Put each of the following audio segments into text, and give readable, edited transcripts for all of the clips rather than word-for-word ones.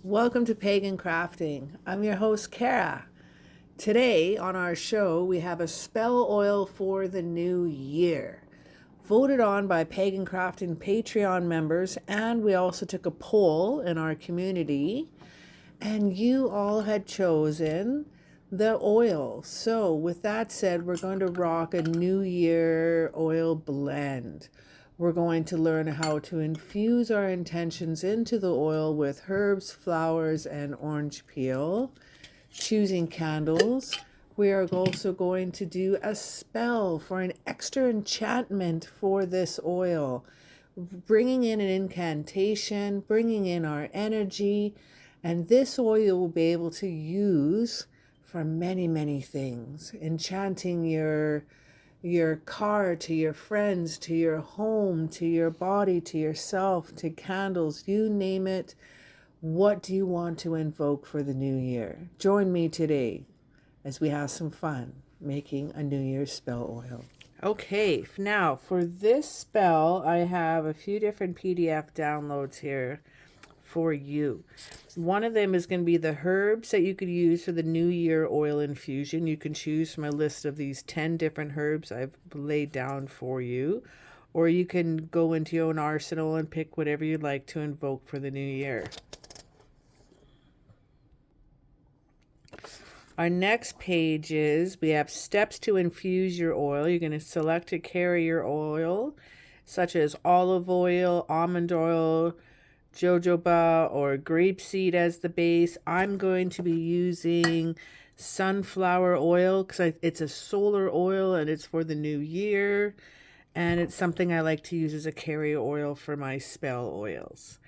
Welcome to Pagan Crafting. I'm your host, Cara. Today on our show, we have a spell oil for the new year, voted on by Pagan Crafting Patreon members, and we also took a poll in our community, and you all had chosen the oil. So with that said, we're going to rock a new year oil blend. We're going to learn how to infuse our intentions into the oil with herbs, flowers, and orange peel. Choosing candles. We are also going to do a spell for an extra enchantment for this oil. Bringing in an incantation, bringing in our energy, and this oil will be able to use for many, many things. Enchanting your car, to your friends, to your home, to your body, to yourself, to candles, you name it. What do you want to invoke for the new year? Join me today as we have some fun making a New Year's spell oil. Okay, now for this spell, I have a few different PDF downloads here for you. One of them is going to be the herbs that you could use for the New Year oil infusion. You can choose from a list of these 10 different herbs I've laid down for you, or you can go into your own arsenal and pick whatever you'd like to invoke for the new year. Our next page is, we have steps to infuse your oil. You're going to select a carrier oil, such as olive oil, almond oil, jojoba, or grapeseed as the base. I'm going to be using sunflower oil because it's a solar oil and it's for the new year. And it's something I like to use as a carrier oil for my spell oils.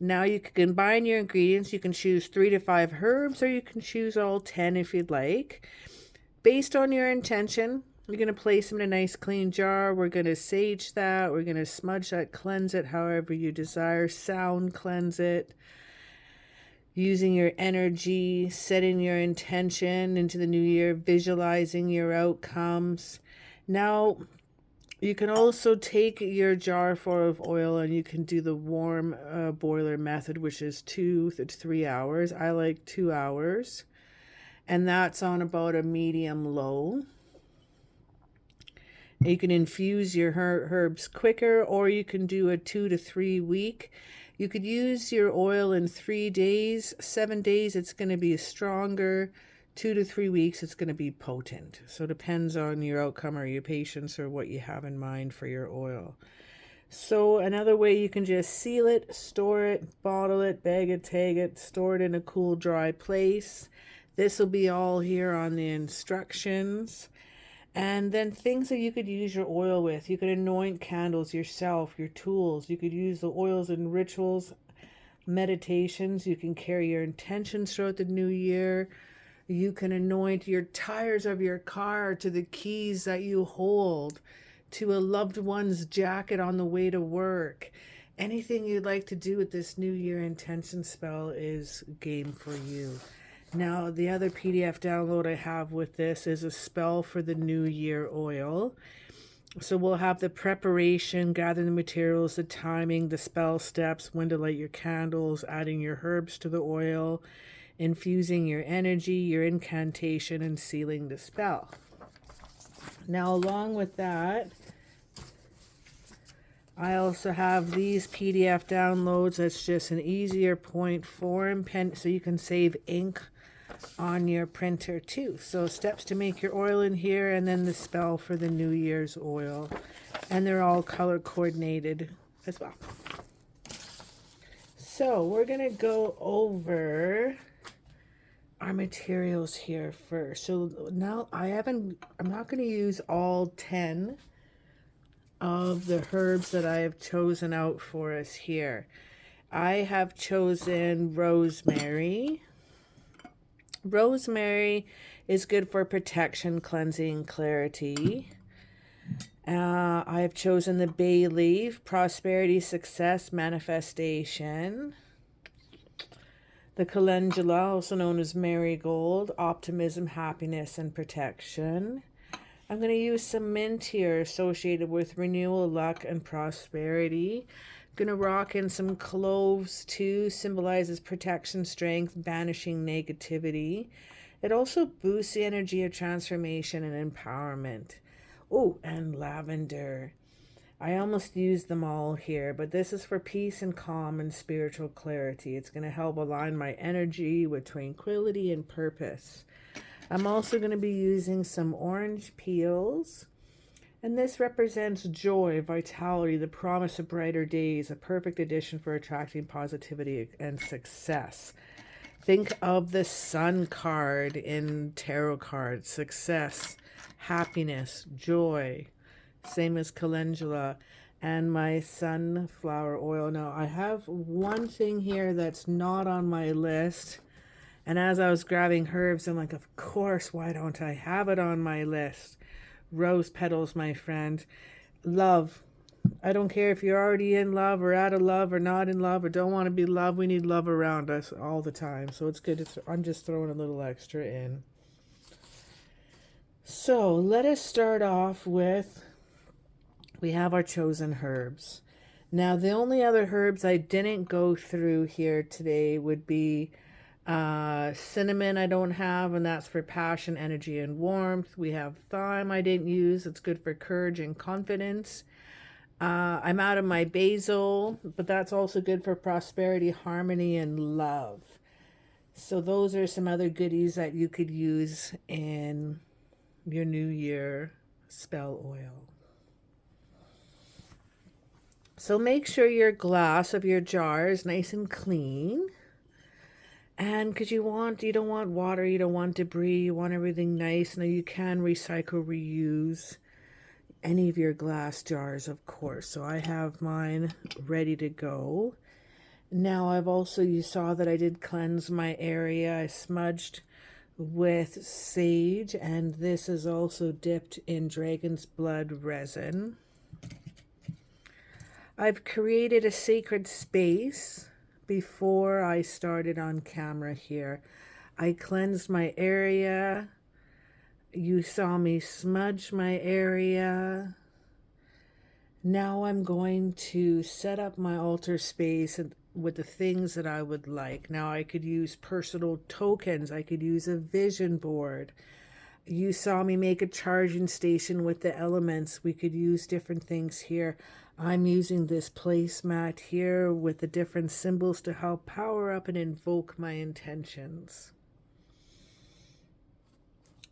Now you can combine your ingredients. You can choose 3 to 5 herbs, or you can choose all 10 if you'd like. Based on your intention, you're going to place them in a nice clean jar. We're going to sage that. We're going to smudge that, cleanse it however you desire. Sound cleanse it. Using your energy, setting your intention into the new year, visualizing your outcomes. Now, you can also take your jar full of oil and you can do the warm boiler method, which is 2 to 3 hours. I like 2 hours. And that's on about a medium low. You can infuse your herbs quicker, or you can do a 2 to 3 week. You could use your oil in 3 days. 7 days, it's going to be stronger. 2 to 3 weeks, it's going to be potent. So it depends on your outcome or your patience or what you have in mind for your oil. So another way, you can just seal it, store it, bottle it, bag it, tag it, store it in a cool, dry place. This will be all here on the instructions. And then things that you could use your oil with. You could anoint candles yourself, your tools. You could use the oils in rituals, meditations. You can carry your intentions throughout the new year. You can anoint your tires of your car, to the keys that you hold, to a loved one's jacket on the way to work. Anything you'd like to do with this new year intention spell is game for you. Now, the other PDF download I have with this is a spell for the new year oil. So we'll have the preparation, gathering the materials, the timing, the spell steps, when to light your candles, adding your herbs to the oil, infusing your energy, your incantation, and sealing the spell. Now, along with that, I also have these PDF downloads. That's just an easier point form pen, so you can save ink on your printer too. So steps to make your oil in here, and then the spell for the New Year's oil. And they're all color coordinated as well. So we're going to go over our materials here first. So now I'm not going to use all 10 of the herbs that I have chosen out for us here. I have chosen rosemary. Rosemary is good for protection, cleansing, clarity. I have chosen the bay leaf, prosperity, success, manifestation. The calendula, also known as marigold, optimism, happiness, and protection. I'm going to use some mint here associated with renewal, luck, and prosperity. Gonna rock in some cloves too, symbolizes protection, strength, banishing negativity. It also boosts the energy of transformation and empowerment. Oh, and lavender. I almost used them all here, but this is for peace and calm and spiritual clarity. It's going to help align my energy with tranquility and purpose. I'm also going to be using some orange peels. And this represents joy, vitality, the promise of brighter days, a perfect addition for attracting positivity and success. Think of the Sun card in tarot cards: success, happiness, joy. Same as calendula. And my sunflower oil. Now, I have one thing here that's not on my list. And as I was grabbing herbs, I'm like, of course, why don't I have it on my list? Rose petals, my friend. Love. I don't care if you're already in love or out of love or not in love or don't want to be loved. We need love around us all the time. So it's good to I'm just throwing a little extra in. So let us start off with, we have our chosen herbs. Now, the only other herbs I didn't go through here today would be cinnamon I don't have, and that's for passion, energy, and warmth. We have thyme I didn't use. It's good for courage and confidence. I'm out of my basil, but that's also good for prosperity, harmony, and love. So those are some other goodies that you could use in your New Year spell oil. So make sure your glass of your jar is nice and clean. And because you don't want water, you don't want debris, you want everything nice. Now you can recycle, reuse any of your glass jars, of course. So I have mine ready to go. Now I've also, you saw that I did cleanse my area. I smudged with sage, and this is also dipped in dragon's blood resin. I've created a sacred space before I started on camera here. I cleansed my area. You saw me smudge my area. Now I'm going to set up my altar space with the things that I would like. Now I could use personal tokens. I could use a vision board. You saw me make a charging station with the elements. We could use different things here. I'm using this placemat here with the different symbols to help power up and invoke my intentions.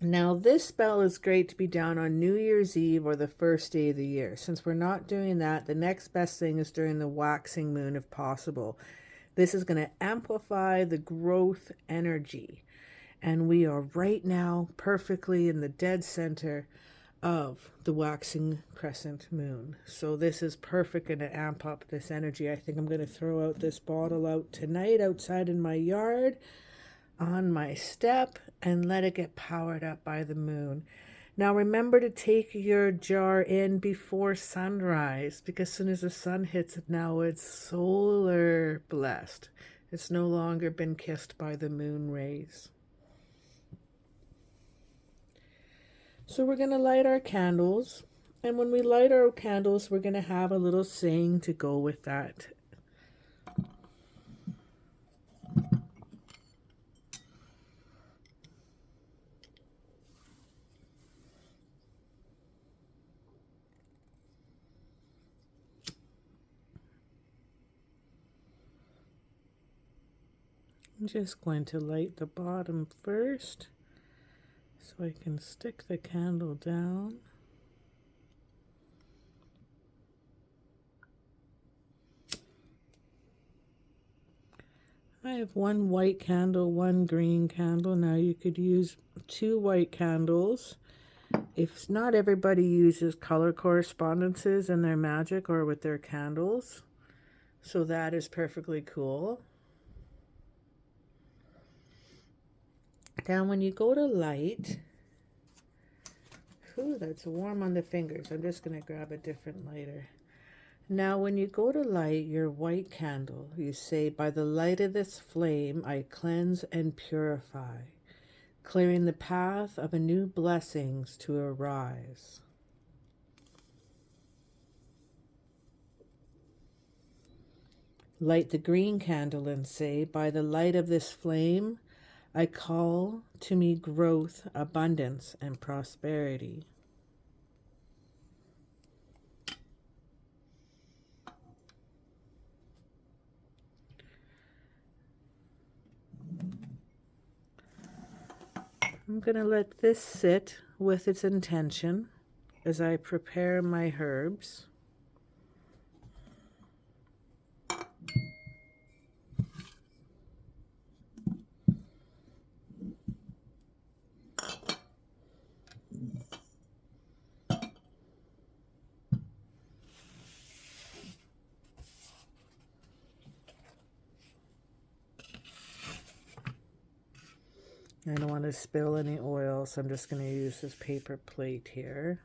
Now this spell is great to be done on New Year's Eve or the first day of the year. Since we're not doing that, the next best thing is during the waxing moon if possible. This is going to amplify the growth energy. And we are right now perfectly in the dead center of the waxing crescent moon. So this is perfect, going to amp up this energy. I think I'm going to throw out this bottle out tonight outside in my yard on my step and let it get powered up by the moon. Now remember to take your jar in before sunrise, because as soon as the sun hits it, now it's solar blessed. It's no longer been kissed by the moon rays. So we're going to light our candles, and when we light our candles, we're going to have a little saying to go with that. I'm just going to light the bottom first, so I can stick the candle down. I have one white candle, one green candle. Now you could use 2 white candles. If not everybody uses color correspondences in their magic or with their candles, so that is perfectly cool. Now when you go to light, ooh, that's warm on the fingers. I'm just going to grab a different lighter. Now when you go to light your white candle, you say, by the light of this flame, I cleanse and purify, clearing the path of a new blessings to arise. Light the green candle and say, by the light of this flame, I call to me growth, abundance, and prosperity. I'm going to let this sit with its intention as I prepare my herbs. I don't want to spill any oil, so I'm just going to use this paper plate here.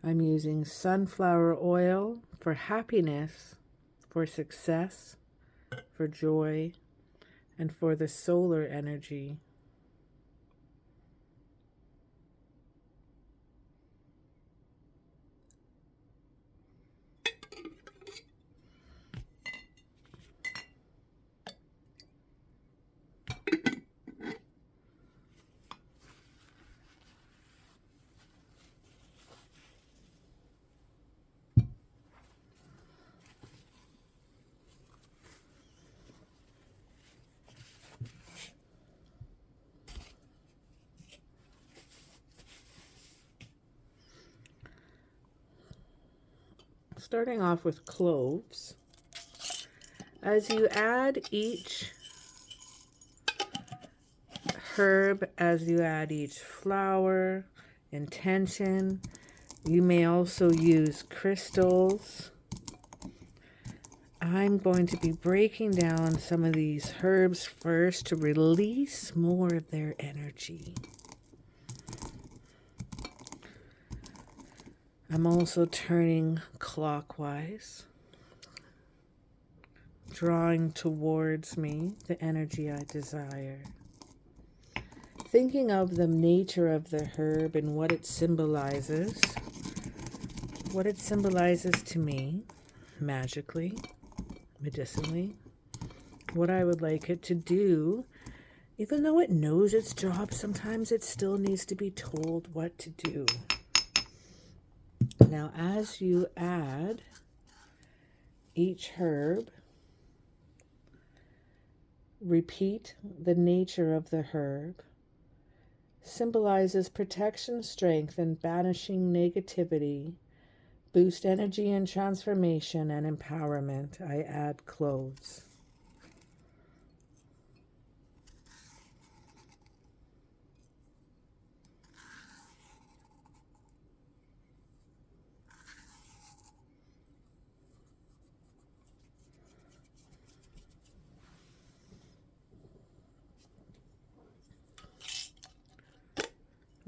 I'm using sunflower oil for happiness, for success, for joy, and for the solar energy. Starting off with cloves. As you add each herb, as you add each flower, intention, you may also use crystals. I'm going to be breaking down some of these herbs first to release more of their energy. I'm also turning clockwise, drawing towards me the energy I desire. Thinking of the nature of the herb and what it symbolizes to me, magically, medicinally, what I would like it to do. Even though it knows its job, sometimes it still needs to be told what to do. Now, as you add each herb, repeat the nature of the herb. Symbolizes protection, strength, and banishing negativity. Boost energy and transformation and empowerment. I add cloves.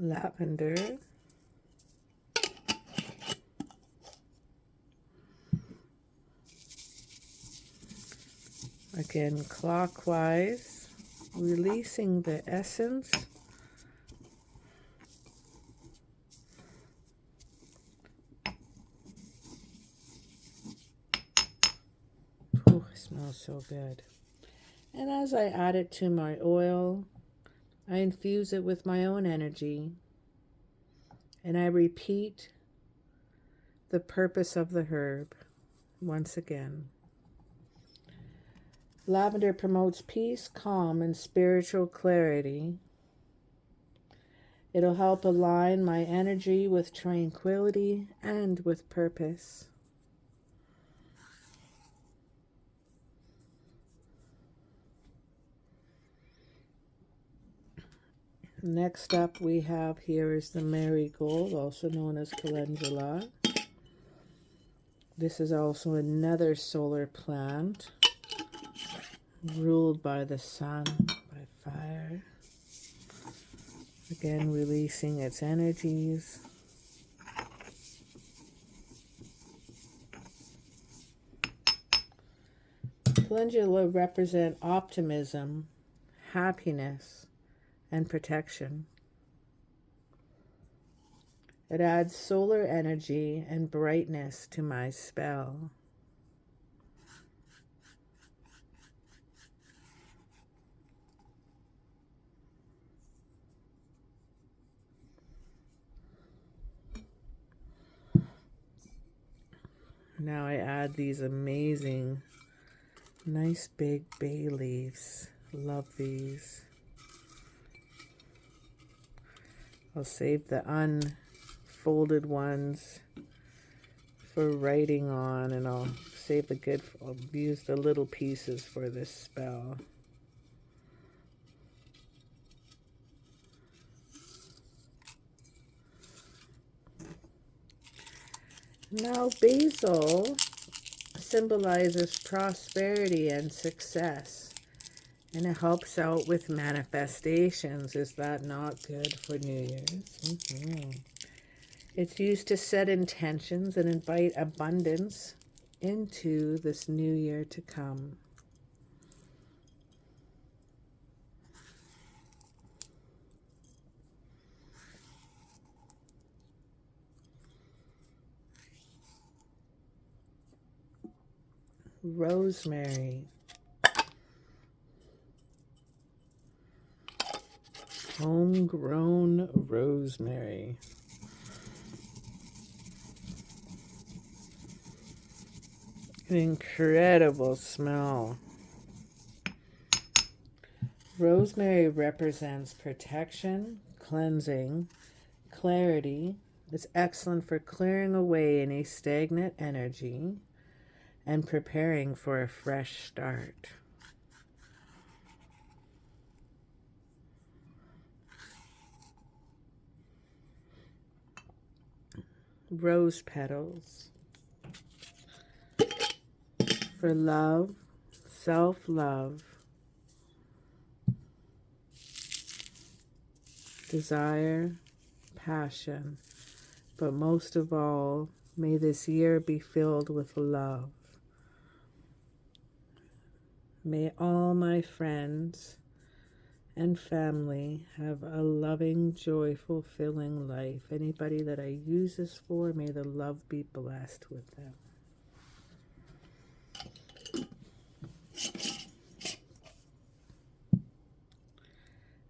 Lavender. Again, clockwise, releasing the essence. Oh, it smells so good. And as I add it to my oil, I infuse it with my own energy, and I repeat the purpose of the herb once again. Lavender promotes peace, calm, and spiritual clarity. It'll help align my energy with tranquility and with purpose. Next up we have here is the marigold, also known as calendula. This is also another solar plant, ruled by the sun, by fire. Again, releasing its energies. Calendula represent optimism, happiness, and protection. It adds solar energy and brightness to my spell. Now I add these amazing, nice big bay leaves. Love these. I'll save the unfolded ones for writing on, and I'll use the little pieces for this spell. Now basil symbolizes prosperity and success, and it helps out with manifestations. Is that not good for New Year's? It's used to set intentions and invite abundance into this new year to come. Rosemary. Homegrown rosemary. An incredible smell. Rosemary represents protection, cleansing, clarity. It's excellent for clearing away any stagnant energy and preparing for a fresh start. Rose petals for love, self-love, desire, passion, but most of all, may this year be filled with love. May all my friends and family have a loving, joy, fulfilling life. Anybody that I use this for, may the love be blessed with them.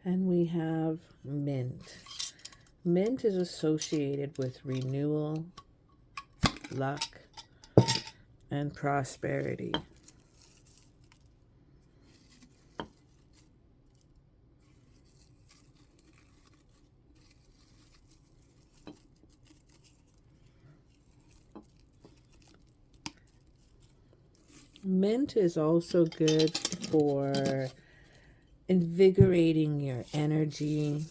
And we have mint. Mint is associated with renewal, luck, and prosperity. Mint is also good for invigorating your energy.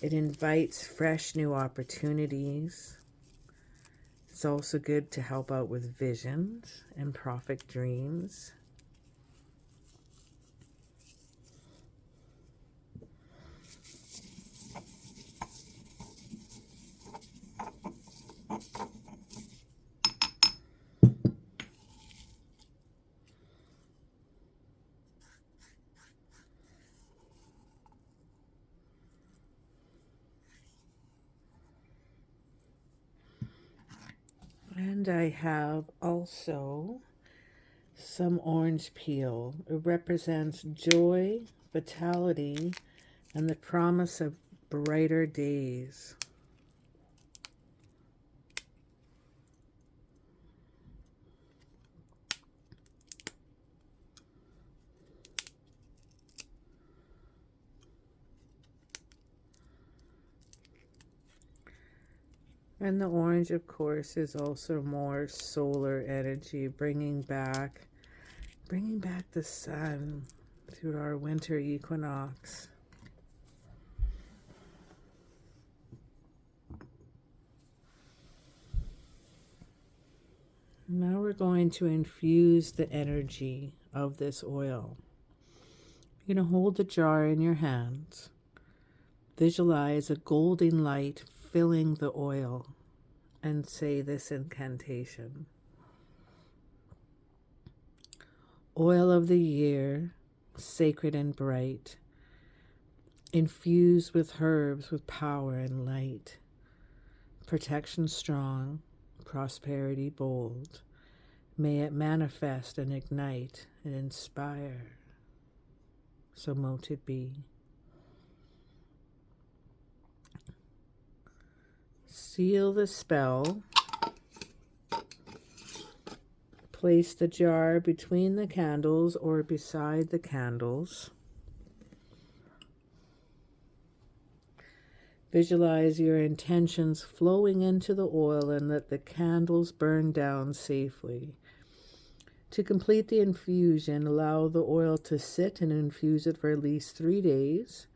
It invites fresh new opportunities. It's also good to help out with visions and prophet dreams. And I have also some orange peel. It represents joy, vitality, and the promise of brighter days. And the orange, of course, is also more solar energy, bringing back the sun through our winter equinox. Now we're going to infuse the energy of this oil. You're going to hold the jar in your hands. Visualize a golden light filling the oil and say this incantation. Oil of the year, sacred and bright, infused with herbs with power and light. protection strong, prosperity bold. May it manifest and ignite and inspire. So mote it be. Seal the spell. Place the jar between the candles or beside the candles. Visualize your intentions flowing into the oil and let the candles burn down safely. To complete the infusion, allow the oil to sit and infuse it for at least 3 days,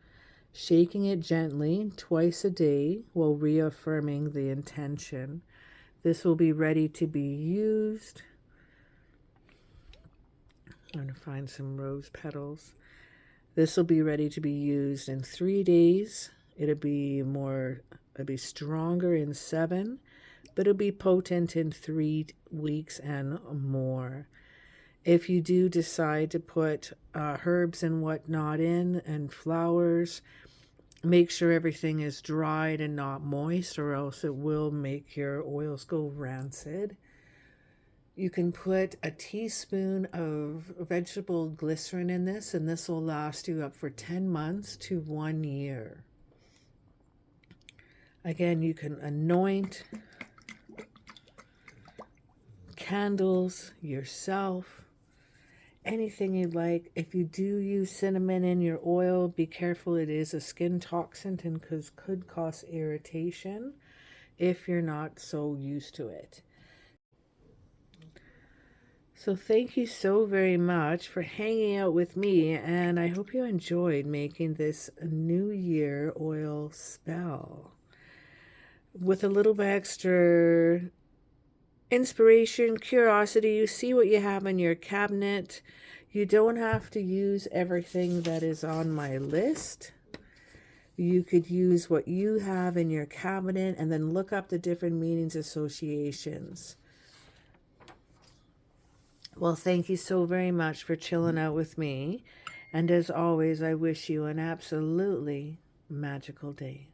shaking it gently twice a day while reaffirming the intention. This will be ready to be used. I'm going to find some rose petals. This will be ready to be used in 3 days. It'll be stronger in 7, but it'll be potent in 3 weeks and more. If you do decide to put herbs and whatnot in and flowers, make sure everything is dried and not moist, or else it will make your oils go rancid. You can put a teaspoon of vegetable glycerin in this, and this will last you up for 10 months to 1 year. Again, you can anoint candles yourself, anything you'd like. If you do use cinnamon in your oil, be careful. It is a skin toxin and could cause irritation if you're not so used to it. So thank you so very much for hanging out with me, and I hope you enjoyed making this New Year oil spell. With a little bit extra inspiration, curiosity, you see what you have in your cabinet. You don't have to use everything that is on my list. You could use what you have in your cabinet and then look up the different meanings, associations. Well, thank you so very much for chilling out with me. And as always, I wish you an absolutely magical day.